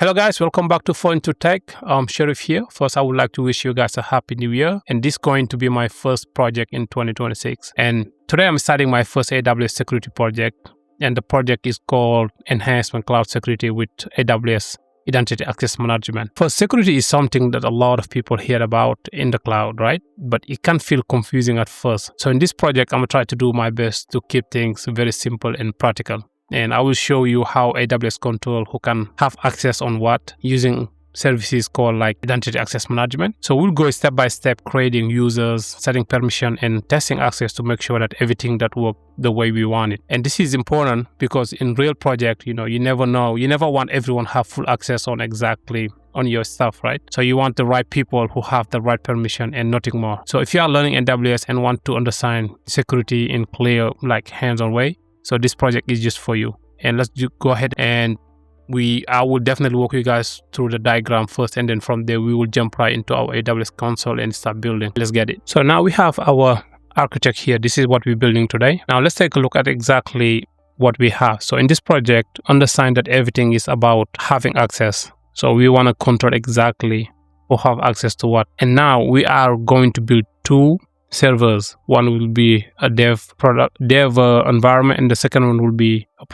Hello guys, welcome back to Phone to Tech. I'm Sheriff here. First, I would like to wish you guys a happy new year. And this is going to be my first project in 2026. And today I'm starting my first AWS security project. And the project is called Enhancement Cloud Security with AWS Identity Access Management. First, security is something that a lot of people hear about in the cloud, right? But it can feel confusing at first. So in this project, I'm going to try to do my best to keep things very simple and practical. And I will show you how AWS control who can have access on what using services called like Identity Access Management. So we'll go step by step, creating users, setting permission, and testing access to make sure that everything that works the way we want it. And this is important because in real project, you never know. You never want everyone have full access on your stuff, right? So you want the right people who have the right permission and nothing more. So if you are learning AWS and want to understand security in clear, like hands-on way, so this project is just for you. And let's go ahead and I will definitely walk you guys through the diagram first, and then from there we will jump right into our AWS console and start building. Let's get it. So now we have our architect here. This is what we're building today. Now let's take a look at exactly what we have. So in this project, understand that everything is about having access. So we want to control exactly who have access to what. And now we are going to build two servers. One will be a dev environment, and the second one will be a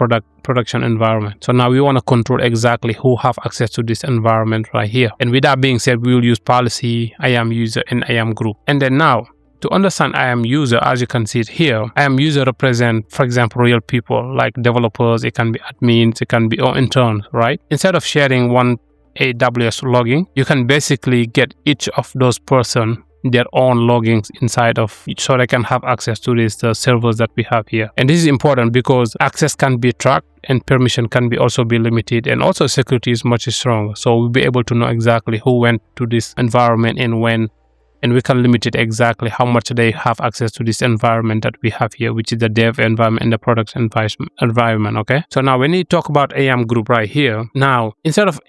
production environment. So now we want to control exactly who have access to this environment right here. And with that being said, we will use policy, IAM user, and IAM group. And then now, to understand IAM user, as you can see it here, IAM user represent, for example, real people like developers. It can be admins, it can be interns, right? Instead of sharing one AWS login, you can basically get each of those person their own logins inside of it, so they can have access to these servers that we have here. And this is important because access can be tracked and permission can be also be limited, and also security is much stronger. So we'll be able to know exactly who went to this environment and when, and we can limit it exactly how much they have access to this environment that we have here, which is the dev environment and the product environment. Okay. So now when you talk about IAM group right here, now instead of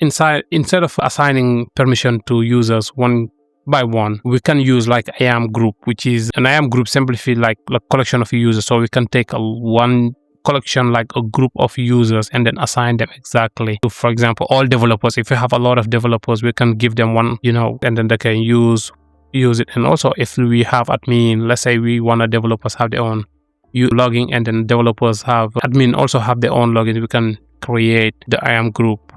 assigning permission to users one by one, we can use like IAM group, which is an IAM group simplified like a collection of users. So we can take one collection, like a group of users, and then assign them exactly to, for example, all developers. If we have a lot of developers, we can give them one, and then they can use it. And also if we have admin, let's say we want developers have their own login, and then developers have admin also have their own login, we can create the IAM group.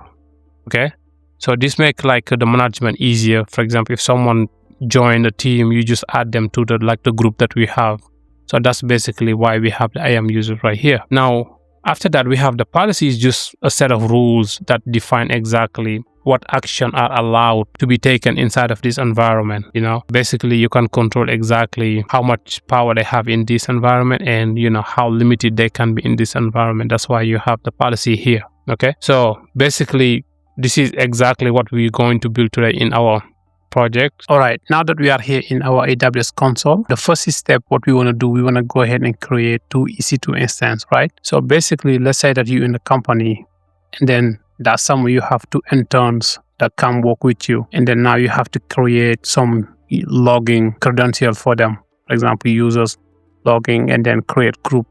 Okay. So this make like the management easier. For example, if someone join the team, you just add them to the group that we have. So that's basically why we have the IAM user right here. Now, after that, we have the policy is just a set of rules that define exactly what action are allowed to be taken inside of this environment. Basically you can control exactly how much power they have in this environment, and how limited they can be in this environment. That's why you have the policy here. Okay. So basically, this is exactly what we're going to build today in our project. All right, now that we are here in our AWS console, the first step, what we want to do, we want to go ahead and create two EC2 instances, right? So basically, let's say that you're in the company, and then that's somewhere you have two interns that come work with you. And then now you have to create some login credential for them. For example, users logging, and then create group.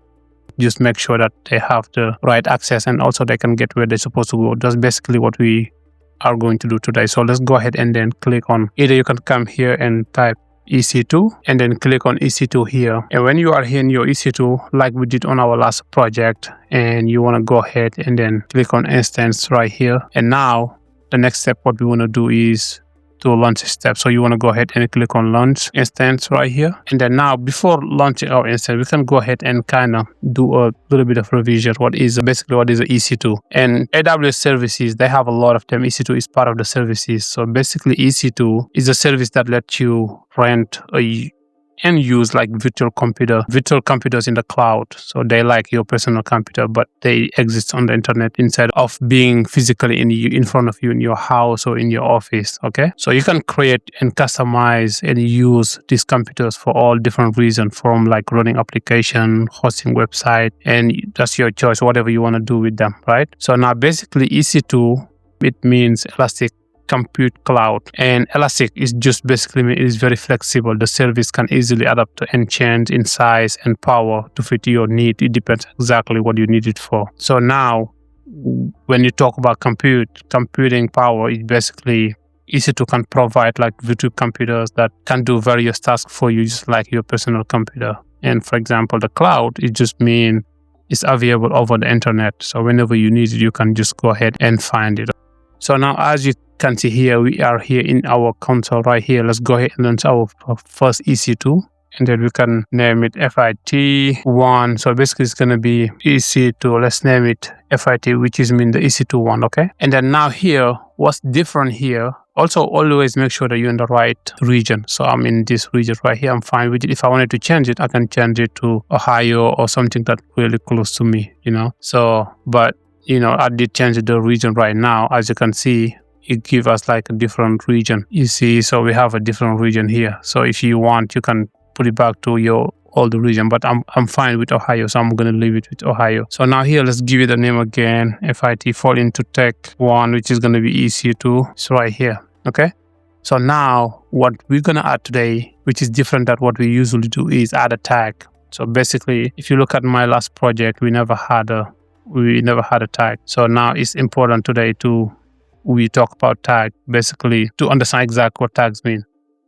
Just make sure that they have the right access, and also they can get where they're supposed to go. That's basically what we are going to do today. So let's go ahead and then click on, either you can come here and type EC2 and then click on EC2 here. And when you are here in your EC2, like we did on our last project, and you want to go ahead and then click on instance right here. And now the next step, what we want to do is to launch step. So you want to go ahead and click on launch instance right here. And then now, before launching our instance, we can go ahead and kind of do a little bit of revision. What is basically what is the EC2? And AWS services, they have a lot of them. EC2 is part of the services. So basically EC2 is a service that lets you rent and use like virtual computers in the cloud. So they like your personal computer, but they exist on the internet instead of being physically in front of you in your house or in your office. Okay. So you can create and customize and use these computers for all different reasons, from like running application, hosting website, and that's your choice, whatever you want to do with them. Right. So now basically EC2, it means Elastic Compute Cloud, and Elastic is just basically, it is very flexible. The service can easily adapt and change in size and power to fit your need. It depends exactly what you need it for. So now when you talk about computing power, it basically EC2 can provide like virtual computers that can do various tasks for you, just like your personal computer. And for example, the cloud, it just means it's available over the internet. So whenever you need it, you can just go ahead and find it. So now, as you can see here, we are here in our console right here. Let's go ahead and launch our first EC2. And then we can name it FIT1. So basically it's going to be EC2. Let's name it FIT, which is mean the EC2 one, okay? And then now here, what's different here, also always make sure that you're in the right region. So I'm in this region right here. I'm fine with it. If I wanted to change it, I can change it to Ohio or something that's really close to me, So, but, I did change the region right now. As you can see, it gives us like a different region. You see, so we have a different region here. So if you want, you can put it back to your old region, but I'm fine with Ohio, so I'm going to leave it with Ohio. So now here, let's give it a name again, FIT fall into tech 1, which is going to be EC2. It's right here, okay? So now what we're going to add today, which is different than what we usually do, is add a tag. So basically, if you look at my last project, we never had a tag. So now it's important today we talk about tag, basically to understand exactly what tags mean.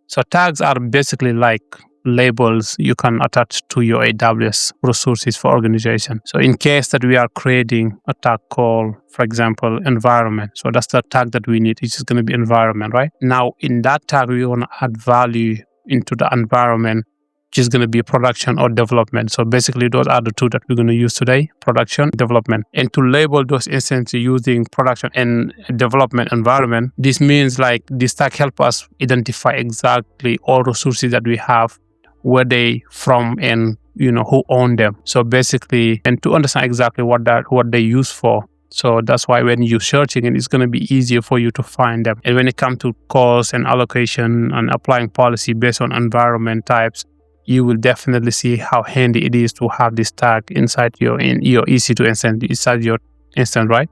So tags are basically like labels you can attach to your AWS resources for organization. So in case that we are creating a tag called, for example, environment. So that's the tag that we need. It's just going to be environment, right? Now in that tag, we want to add value into the environment, which is going to be production or development. So basically those are the two that we're going to use today, production, development. And to label those instances using production and development environment, this means like this tag help us identify exactly all resources that we have, where they from, and who own them. So basically, and to understand exactly what they use for. So that's why when you're searching it, it's going to be easier for you to find them. And when it comes to cost and allocation and applying policy based on environment types, you will definitely see how handy it is to have this tag inside your EC2 instance, inside your instance, right?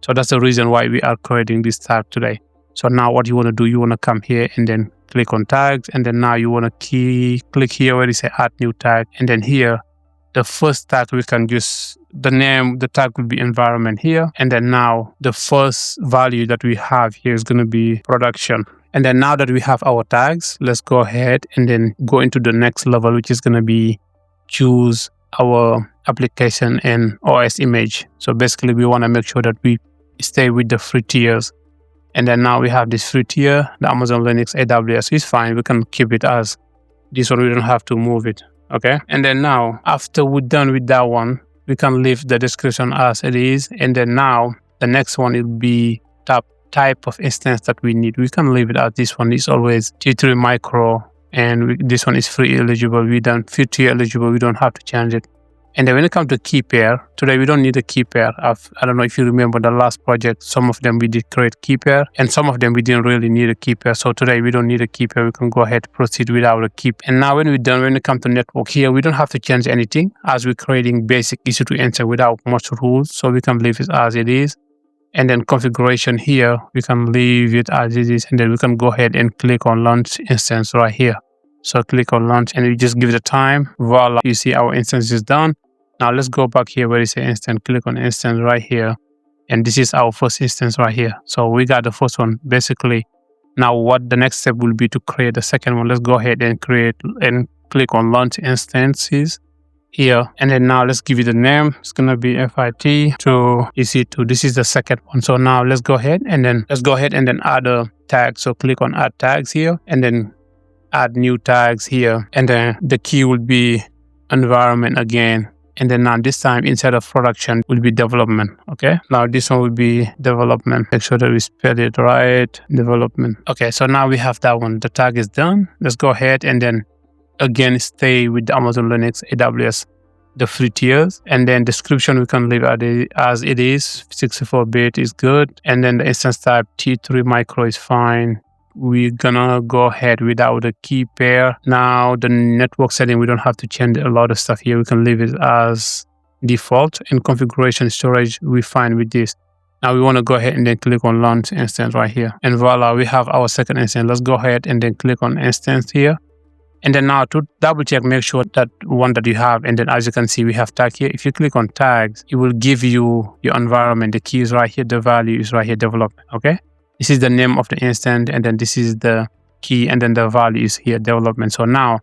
So that's the reason why we are creating this tag today. So now what you want to do, you want to come here and then click on tags, and then now you want to click here where it says add new tag, and then here the first tag we can just the tag will be environment here, and then now the first value that we have here is going to be production. And then now that we have our tags, let's go ahead and then go into the next level, which is going to be choose our application and OS image. So basically we want to make sure that we stay with the free tiers. And then now we have this free tier, the Amazon Linux AWS is fine. We can keep it as this one. We don't have to move it. Okay. And then now after we're done with that one, we can leave the description as it is. And then now the next one will be type of instance that we need. We can leave it as this one is always T3 micro, and this one is free eligible. We don't free tier eligible. We don't have to change it. And then when it comes to key pair, today we don't need a key pair. I don't know if you remember the last project, some of them we did create key pair, and some of them we didn't really need a key pair. So today we don't need a key pair. We can go ahead and proceed without a key pair. And now when we're done, when it comes to network here, we don't have to change anything as we're creating basic EC2 instance without much rules. So we can leave it as it is. And then configuration here, we can leave it as it is. And then we can go ahead and click on launch instance right here. So click on launch and we just give it a time. Voila, you see our instance is done. Now let's go back here where it says instance, click on instance right here. And this is our first instance right here. So we got the first one basically. Now what the next step will be to create the second one. Let's go ahead and create and click on launch instances here. And then now let's give it a name. It's going to be FIT to EC2. This is the second one. So now let's go ahead and then add a tag. So click on add tags here and then add new tags here. And then the key will be environment again. And then now this time inside of production will be development. Okay. Now this one will be development. Make sure that we spell it right. Development. Okay. So now we have that one. The tag is done. Let's go ahead and then again stay with the Amazon Linux AWS, the free tiers. And then description we can leave as it is. 64-bit is good. And then the instance type T3 micro is fine. We're gonna go ahead without a key pair. Now the network setting, we don't have to change a lot of stuff here. We can leave it as default. And configuration storage, we're fine with this. Now we want to go ahead and then click on launch instance right here. And voila, we have our second instance. Let's go ahead and then click on instance here. And then now to double check, make sure that one that you have. And then as you can see, we have tag here. If you click on tags, it will give you your environment. The key is right here. The value is right here, development. Okay. This is the name of the instance. And then this is the key. And then the value is here, development. So now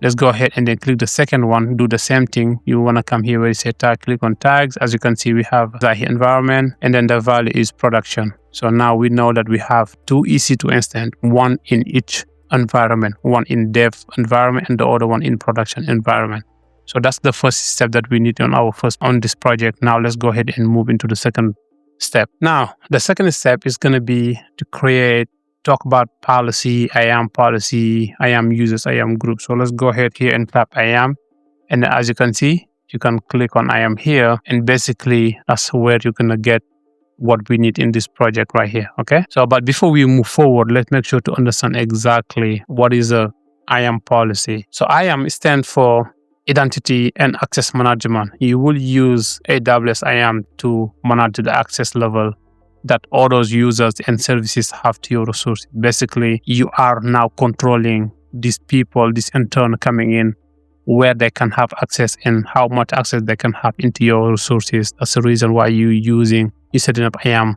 let's go ahead and then click the second one. Do the same thing. You want to come here where you say tag, click on tags. As you can see, we have right here environment. And then the value is production. So now we know that we have 2 EC2 instance, one in each environment, one in dev environment and the other one in production environment. So that's the first step that we need on this project. Now let's go ahead and move into the second step. Now the second step is going to be to talk about policy, IAM policy, IAM users, IAM groups. So let's go ahead here and tap IAM. And as you can see, you can click on IAM here, and basically that's where you're going to get what we need in this project right here. Okay. So, but before we move forward, let's make sure to understand exactly what is a IAM policy. So IAM stands for Identity and Access Management. You will use AWS IAM to manage the access level that all those users and services have to your resources. Basically, you are now controlling these people, this intern coming in, where they can have access and how much access they can have into your resources. That's the reason why you're setting up IAM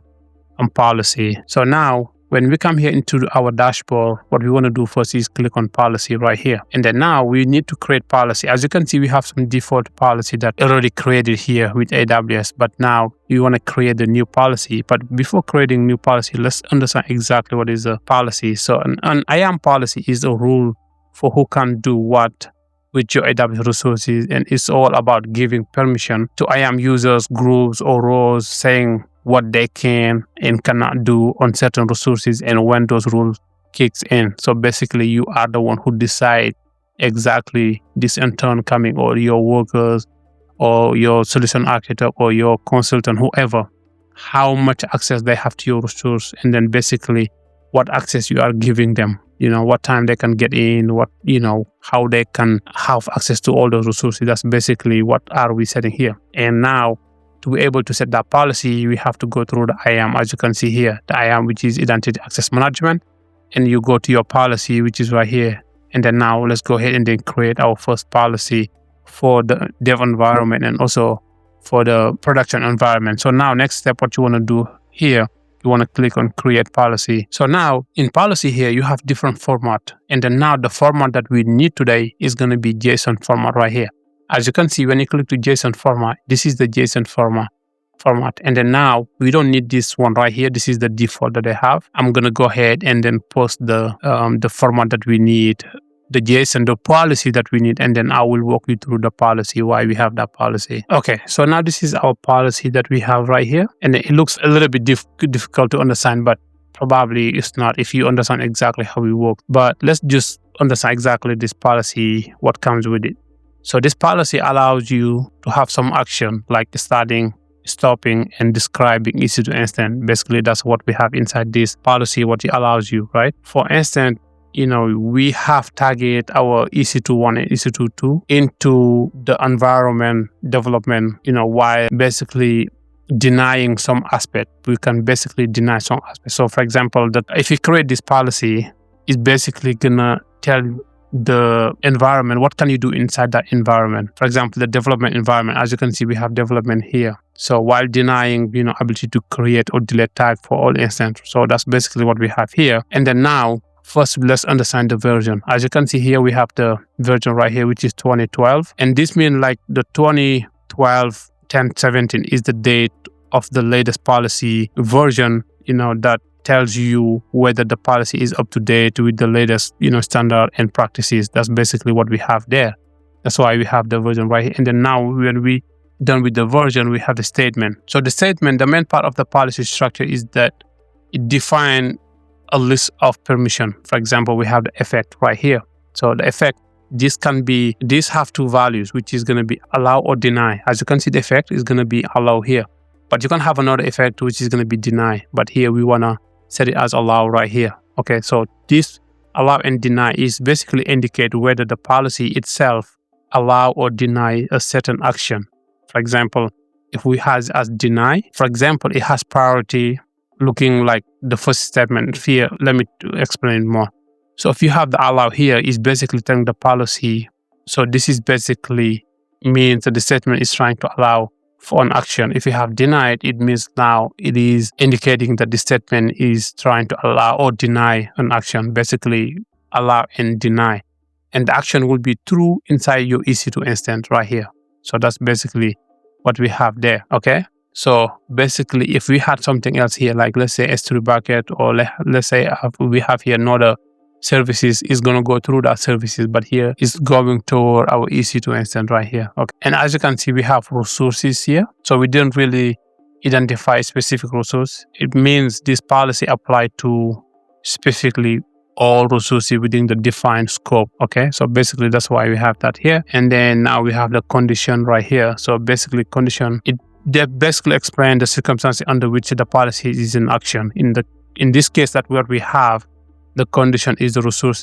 policy. So now when we come here into our dashboard, what we want to do first is click on policy right here. And then now we need to create policy. As you can see, we have some default policy that already created here with AWS, but now we want to create the new policy. But before creating new policy, let's understand exactly what is a policy. So an IAM policy is a rule for who can do what with your AWS resources, and it's all about giving permission to IAM users, groups, or roles, saying what they can and cannot do on certain resources and when those rules kicks in. So basically, you are the one who decide exactly this intern coming, or your workers, or your solution architect, or your consultant, whoever, how much access they have to your resource, and then basically what access you are giving them. What time they can get in, how they can have access to all those resources. That's basically what are we setting here. And now to be able to set that policy, we have to go through the IAM. As you can see here, the IAM, which is Identity Access Management, and you go to your policy, which is right here. And then now let's go ahead and then create our first policy for the dev environment and also for the production environment. So now next step, what you want to do here, you want to click on create policy. So now in policy here, you have different format. And then now the format that we need today is going to be JSON format right here. As you can see, when you click to JSON format, this is the JSON format. And then now we don't need this one right here. This is the default that I have. I'm going to go ahead and then post the format that we need, the JSON, the policy that we need, and then I will walk you through the policy, why we have that policy. Okay, so now this is our policy that we have right here. And it looks a little bit difficult to understand, but probably it's not if you understand exactly how it works. But let's just understand exactly this policy, what comes with it. So this policy allows you to have some action like starting, stopping, and describing EC2 instance. Basically, that's what we have inside this policy, what it allows you, right? For instance, we have targeted our EC2.1 and EC2.2 into the environment development, while basically denying some aspect. We can basically deny some aspect. So for example, that if you create this policy, it's basically gonna tell the environment what can you do inside that environment. For example, the development environment, as you can see, we have development here. So while denying ability to create or delete tag for all instances. So that's basically what we have here. And then now first let's understand the version. As you can see here, we have the version right here, which is 2012, and this means like the 2012 1017 is the date of the latest policy version, that tells you whether the policy is up to date with the latest, standard and practices. That's basically what we have there. That's why we have the version right here. And then now when we done with the version, we have the statement. So the statement, the main part of the policy structure is that it defines a list of permission. For example, we have the effect right here. So the effect, these have two values, which is going to be allow or deny. As you can see, the effect is going to be allow here, but you can have another effect which is going to be deny. But here we want to set it as allow right here. Okay, so this allow and deny is basically indicate whether the policy itself allow or deny a certain action. For example, if we has as deny, for example, it has priority looking like the first statement here. Let me explain more. So if you have the allow here, is basically telling the policy. So this is basically means that the statement is trying to allow for an action. If you have denied, it means now it is indicating that the statement is trying to allow or deny an action, basically allow and deny. And the action will be true inside your EC2 instance right here. So that's basically what we have there, okay? So basically, if we had something else here, like let's say S3 bucket, or let's say we have here another services, is going to go through that services, but here is going toward our EC2 instance right here. Okay. And as you can see, we have resources here. So we didn't really identify specific resource. It means this policy applied to specifically all resources within the defined scope. Okay. So basically that's why we have that here. And then now we have the condition right here. So basically condition, they basically explain the circumstances under which the policy is in action. In this case, that what we have, the condition is the resource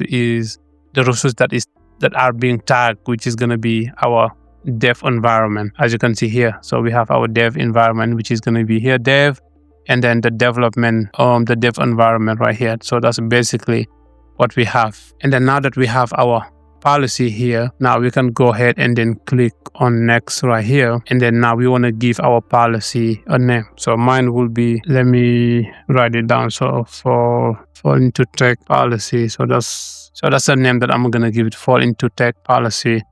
that are being tagged, which is going to be our dev environment, as you can see here. So we have our dev environment, which is going to be here dev, and then the development, the dev environment right here. So that's basically what we have. And then now that we have our policy here, now we can go ahead and then click on next right here, and then now we want to give our policy a name. So mine will be, let me write it down, so fall into tech policy. So that's the name that I'm gonna give it, fall into tech policy.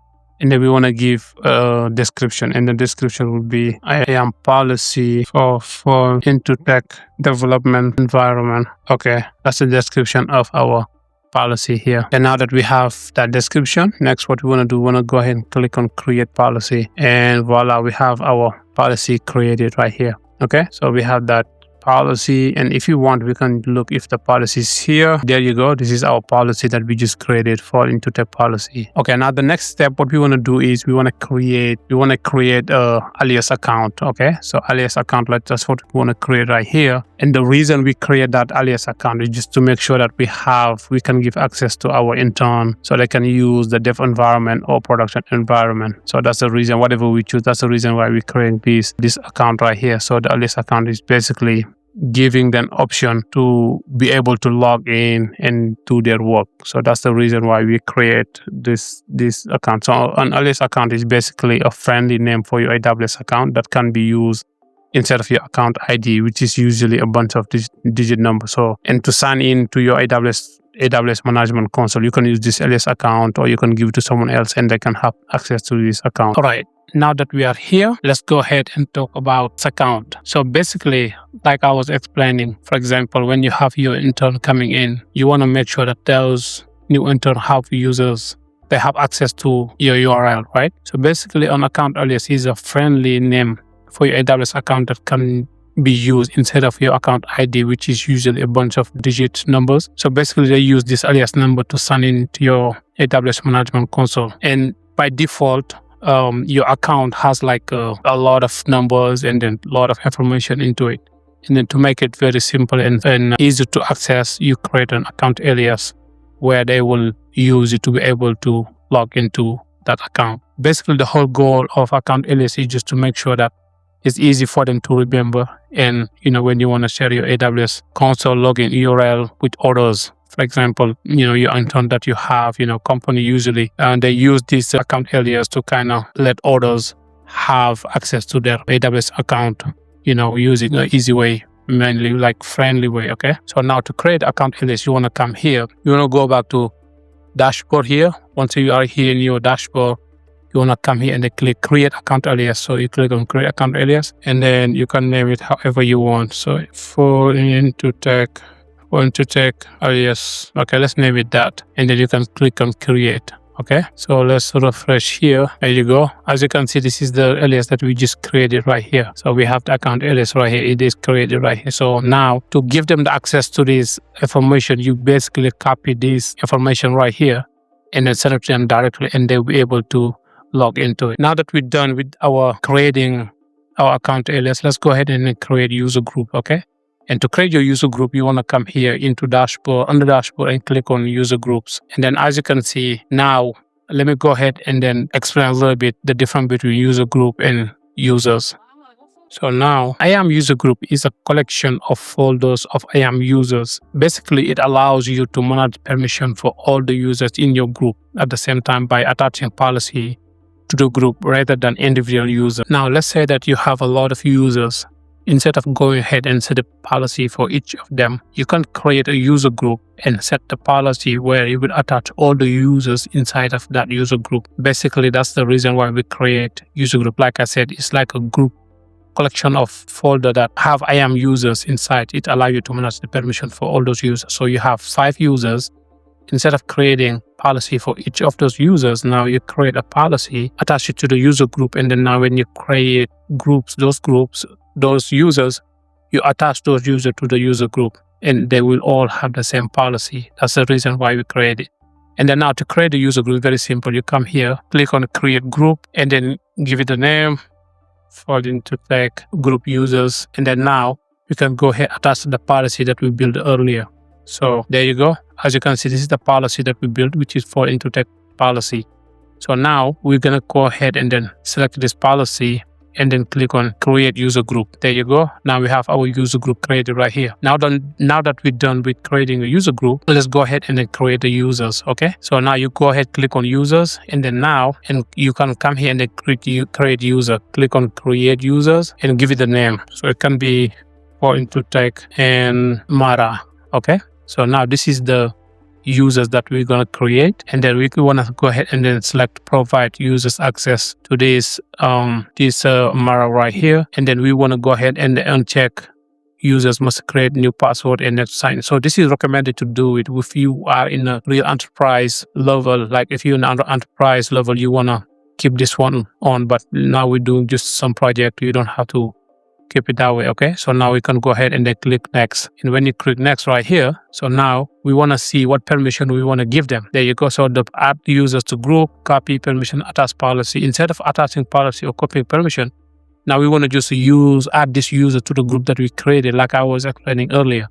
And then we want to give a description, and the description will be IAM policy for fall into tech development environment. Okay, that's the description of our policy here. And now that we have that description, next what we want to do, we want to go ahead and click on create policy, and voila, we have our policy created right here. Okay, so we have that policy, and if you want, we can look if the policy is here. There you go. This is our policy that we just created, fall into tech policy. Okay, now the next step, what we want to do is we want to create a alias account. Okay, so alias account, that's what we want to create right here. And the reason we create that alias account is just to make sure that we can give access to our intern, so they can use the dev environment or production environment. So that's the reason, whatever we choose, that's the reason why we create this account right here. So the alias account is basically giving them option to be able to log in and do their work. So that's the reason why we create this account. So an alias account is basically a friendly name for your AWS account that can be used instead of your account ID, which is usually a bunch of digit numbers. So, and to sign in to your AWS management console, you can use this alias account, or you can give it to someone else and they can have access to this account. All right. Now that we are here, let's go ahead and talk about this account. So basically, like I was explaining, for example, when you have your intern coming in, you want to make sure that those new intern have users, they have access to your URL, right? So basically, an account alias is a friendly name for your AWS account that can be used instead of your account ID, which is usually a bunch of digit numbers. So basically, they use this alias number to sign into your AWS management console. And by default, your account has like a lot of numbers and then a lot of information into it. And then to make it very simple and easy to access, you create an account alias where they will use it to be able to log into that account. Basically, the whole goal of account alias is just to make sure that it's easy for them to remember. And, when you want to share your AWS console login URL with others, for example, your intern that you have, company usually, and they use this account alias to kind of let others have access to their AWS account, using an easy way, mainly like friendly way. Okay. So now to create account alias, you want to come here. You want to go back to dashboard here. Once you are here in your dashboard, you want to come here and then click create account alias. So you click on create account alias, and then you can name it however you want. So fall into tech alias. Okay, let's name it that. And then you can click on create. Okay, so let's refresh here. There you go. As you can see, this is the alias that we just created right here. So we have the account alias right here. It is created right here. So now to give them the access to this information, you basically copy this information right here and then send it to them directly, and they'll be able to log into it. Now that we're done with our creating our account alias, let's go ahead and create user group. Okay. And to create your user group, you want to come here into dashboard, on the dashboard, and click on user groups. And then as you can see now, let me go ahead and then explain a little bit the difference between user group and users. So now IAM user group is a collection of folders of IAM users. Basically, it allows you to manage permission for all the users in your group at the same time by attaching policy to the group rather than individual users. Now, let's say that you have a lot of users. Instead of going ahead and set a policy for each of them, you can create a user group and set the policy where you will attach all the users inside of that user group. Basically, that's the reason why we create user group. Like I said, it's like a group collection of folder that have IAM users inside. It allows you to manage the permission for all those users. So you have 5 users. Instead of creating policy for each of those users, now you create a policy, attach it to the user group, and then now when you create those users, you attach those users to the user group, and they will all have the same policy. That's the reason why we create it. And then now to create a user group, very simple. You come here, click on create group, and then give it a name, fall into tech group users, and then now you can go ahead and attach the policy that we built earlier. So there you go. As you can see, this is the policy that we built, which is fall into tech policy. So now we're gonna go ahead and then select this policy and then click on create user group. There you go. Now we have our user group created right here. Now that we're done with creating a user group, let's go ahead and then create the users. Okay. So now you go ahead, click on users, and then now, and you can come here and then create user. Click on create users and give it a name. So it can be fall into tech and Mara. Okay. So now this is the users that we're going to create, and then we want to go ahead and then select provide users access to this Mara right here, and then we want to go ahead and uncheck users must create new password and next sign. So this is recommended to do it if you are in a real enterprise level. Like if you're in an enterprise level, you want to keep this one on, but now we're doing just some project, you don't have to keep it that way. Okay, so now we can go ahead and then click next, and when you click next right here, so now we want to see what permission we want to give them. There you go. So the add users to group, copy permission, attach policy. Instead of attaching policy or copying permission, now we want to just add this user to the group that we created, like I was explaining earlier.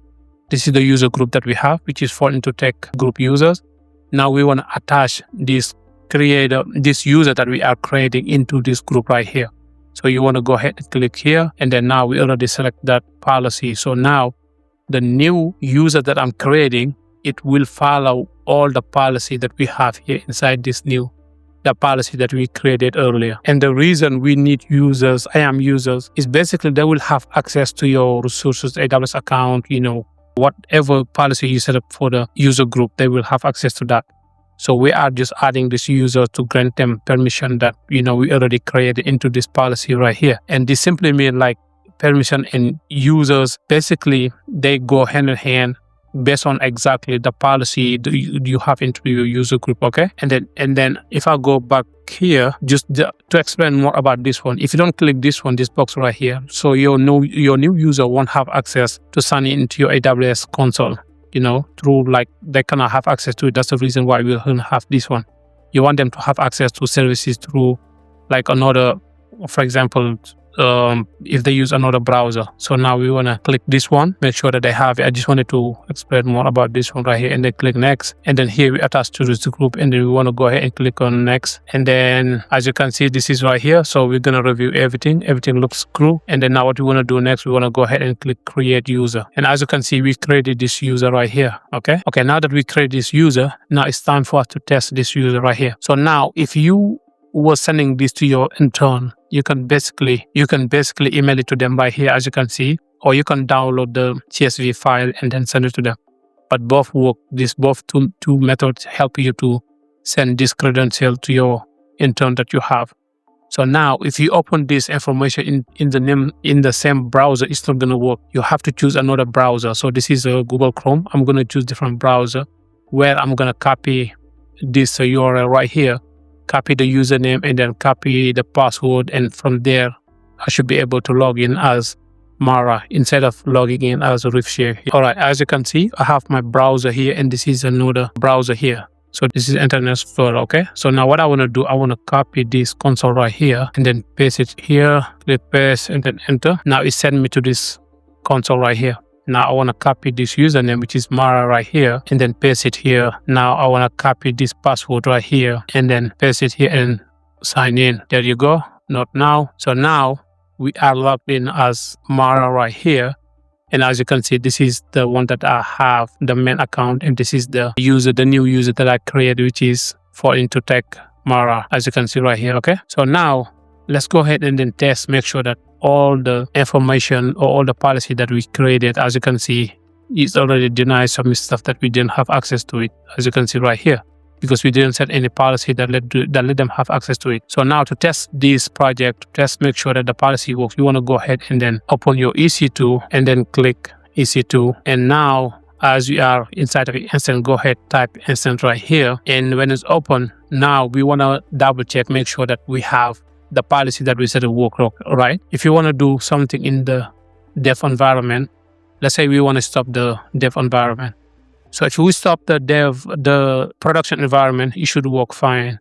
This is the user group that we have, which is fall into tech group users. Now we want to attach this user that we are creating into this group right here. So you want to go ahead and click here, and then now we already select that policy. So now the new user that I'm creating, it will follow all the policy that we have here inside the policy that we created earlier. And the reason we need users, IAM users, is basically they will have access to your resources, AWS account, whatever policy you set up for the user group, they will have access to that. So we are just adding this user to grant them permission that, we already created into this policy right here. And this simply means like permission and users, basically they go hand in hand based on exactly the policy you have into your user group. Okay. And then if I go back here, just to explain more about this one, if you don't click this box right here, so your new user won't have access to sign into your AWS console. Through like they cannot have access to it. That's the reason why we don't have this one. You want them to have access to services through like another, for example, if they use another browser. So now we want to click this one, make sure that they have it. I just wanted to explain more about this one right here, and then click next. And then here we attach to this group, and then we want to go ahead and click on next. And then as you can see, this is right here. So we're going to review everything. Everything looks cool. And then now what we want to do next, we want to go ahead and click create user. And as you can see, we created this user right here. Okay, now that we create this user, now it's time for us to test this user right here. So now if you were sending this to your intern, you can basically email it to them right here, as you can see, or you can download the CSV file and then send it to them. But both work. Both two methods help you to send this credential to your intern that you have. So now, if you open this information in the same browser, it's not gonna work. You have to choose another browser. So this is a Google Chrome. I'm gonna choose different browser where I'm gonna copy this URL right here. Copy the username and then copy the password, and from there I should be able to log in as Mara instead of logging in as Riffshare. Alright, as you can see, I have my browser here, and this is another browser here. So this is Internet Explorer. Okay, so now what I want to do, I want to copy this console right here and then paste it here, click paste and then enter. Now it sent me to this console right here. Now I want to copy this username, which is Mara right here, and then paste it here. Now I want to copy this password right here and then paste it here and sign in. There you go. Not now. So now we are logged in as Mara right here. And as you can see, this is the one that I have, the main account, and this is the user, the new user that I created, which is for Into Tech Mara, as you can see right here. Okay, so now let's go ahead and then test, make sure that all the information or all the policy that we created, as you can see, is already denied some stuff that we didn't have access to it, as you can see right here, because we didn't set any policy that let them have access to it. So now to test this project, just make sure that the policy works, you want to go ahead and then open your EC2 and then click EC2. And now as you are inside of the instance, go ahead, type instance right here. And when it's open, now we want to double check, make sure that we have the policy that we set to work, right? If you want to do something in the dev environment, let's say we want to stop the dev environment. So if we stop the production environment, it should work fine.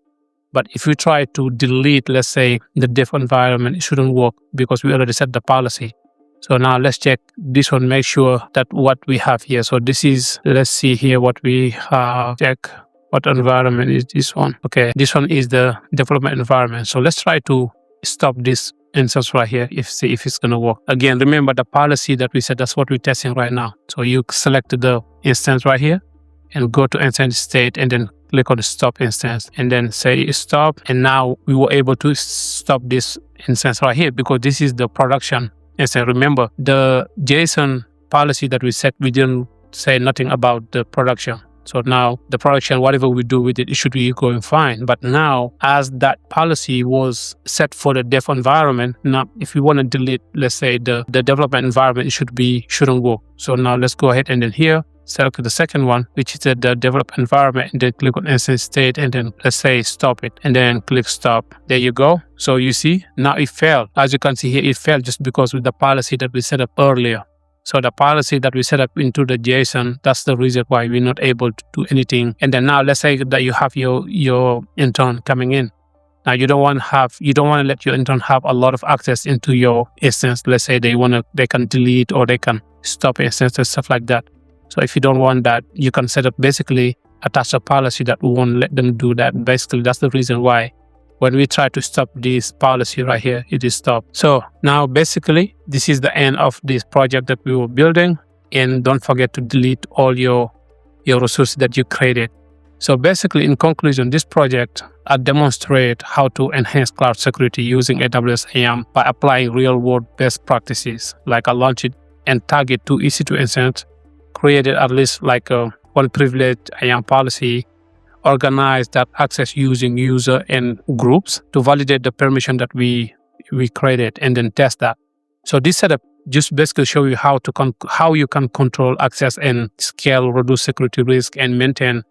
But if we try to delete, let's say, the dev environment, it shouldn't work because we already set the policy. So now let's check this one, make sure that what we have here. So this is, let's see here what we have. Check what environment is this one. Okay, this one is the development environment. So let's try to stop this instance right here, see if it's going to work. Again, remember the policy that we set, that's what we're testing right now. So you select the instance right here and go to instance state and then click on the stop instance and then say stop. And now we were able to stop this instance right here because this is the production instance. Remember the JSON policy that we set, we didn't say nothing about the production. So now the production, whatever we do with it, it should be going fine. But now as that policy was set for the dev environment, now if we want to delete, let's say the development environment, it shouldn't work. So now let's go ahead and then here, select the second one, which is the development environment, and then click on instance state and then let's say stop it and then click stop. There you go. So you see, now it failed. As you can see here, it failed just because with the policy that we set up earlier. So the policy that we set up into the JSON, that's the reason why we're not able to do anything. And then now let's say that you have your intern coming in. Now you don't want to let your intern have a lot of access into your instance. Let's say they can delete or they can stop instance and stuff like that. So if you don't want that, you can set up basically attach a policy that won't let them do that. Basically, that's the reason why when we try to stop this policy right here, it is stopped. So now basically, this is the end of this project that we were building. And don't forget to delete all your resources that you created. So basically, in conclusion, this project demonstrates how to enhance cloud security using AWS IAM by applying real-world best practices. Like I launched it and target 2 EC2 instances, created at least like one privileged IAM policy, organize that access using user and groups to validate the permission that we created and then test that. So this setup just basically show you how you can control access and scale, reduce security risk, and maintain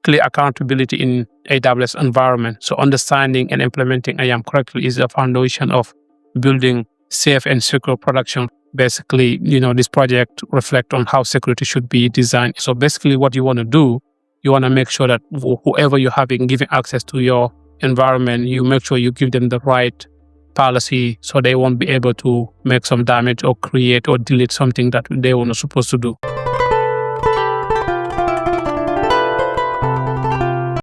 clear accountability in AWS environment. So understanding and implementing IAM correctly is the foundation of building safe and secure production. Basically, this project reflects on how security should be designed. So basically what you want to do, you want to make sure that whoever you have giving access to your environment, you make sure you give them the right policy so they won't be able to make some damage or create or delete something that they were not supposed to do.